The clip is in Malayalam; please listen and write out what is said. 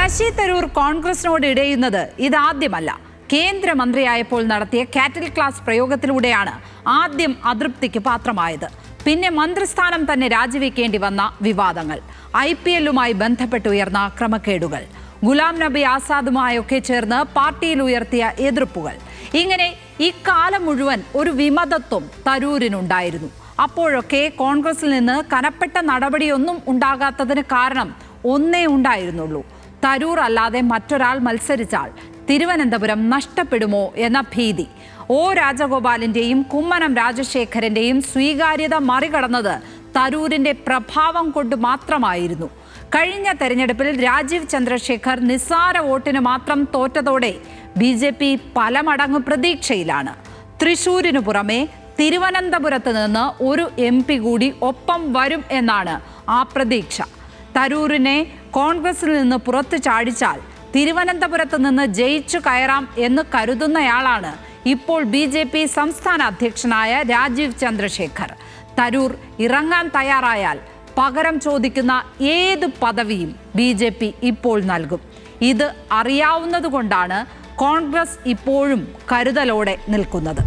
ശശി തരൂർ കോൺഗ്രസിനോട് ഇടയുന്നത് ഇതാദ്യമല്ല. കേന്ദ്രമന്ത്രിയായപ്പോൾ നടത്തിയ കാറ്റിൽ ക്ലാസ് പ്രയോഗത്തിലൂടെയാണ് ആദ്യം അതൃപ്തിക്ക് പാത്രമായത്. പിന്നെ മന്ത്രിസ്ഥാനം തന്നെ രാജിവെക്കേണ്ടി വന്ന വിവാദങ്ങൾ, IPLുമായി ബന്ധപ്പെട്ടുയർന്ന ക്രമക്കേടുകൾ, ഗുലാം നബി ആസാദുമായൊക്കെ ചേർന്ന് പാർട്ടിയിൽ ഉയർത്തിയ എതിർപ്പുകൾ, ഇങ്ങനെ ഇക്കാലം മുഴുവൻ ഒരു വിമതത്വം തരൂരിനുണ്ടായിരുന്നു. അപ്പോഴൊക്കെ കോൺഗ്രസിൽ നിന്ന് കനപ്പെട്ട നടപടിയൊന്നും ഉണ്ടാകാത്തതിന് കാരണം ഒന്നേ ഉണ്ടായിരുന്നുള്ളൂ: തരൂർ അല്ലാതെ മറ്റൊരാൾ മത്സരിച്ചാൽ തിരുവനന്തപുരം നഷ്ടപ്പെടുമോ എന്ന ഭീതി. രാജഗോപാലിന്റെയും കുമ്മനം രാജശേഖരന്റെയും സ്വീകാര്യത മറികടന്നത് തരൂരിന്റെ പ്രഭാവം കൊണ്ട് മാത്രമായിരുന്നു. കഴിഞ്ഞ തെരഞ്ഞെടുപ്പിൽ രാജീവ് ചന്ദ്രശേഖർ നിസ്സാര വോട്ടിന് മാത്രം തോറ്റതോടെ BJP പല മടങ്ങ് പ്രതീക്ഷയിലാണ്. തൃശൂരിനു പുറമെ തിരുവനന്തപുരത്ത് നിന്ന് ഒരു MP കൂടി ഒപ്പം വരും എന്നാണ് ആ പ്രതീക്ഷ. തരൂരിനെ കോൺഗ്രസിൽ നിന്ന് പുറത്തു ചാടിച്ചാൽ തിരുവനന്തപുരത്ത് നിന്ന് ജയിച്ചു കയറാം എന്ന് കരുതുന്നയാളാണ് ഇപ്പോൾ BJP സംസ്ഥാന അധ്യക്ഷനായ രാജീവ് ചന്ദ്രശേഖർ. തരൂർ ഇറങ്ങാൻ തയ്യാറായാൽ പകരം ചോദിക്കുന്ന ഏത് പദവിയും BJP ഇപ്പോൾ നൽകും. ഇത് അറിയാവുന്നതുകൊണ്ടാണ് കോൺഗ്രസ് ഇപ്പോഴും കരുതലോടെ നിൽക്കുന്നത്.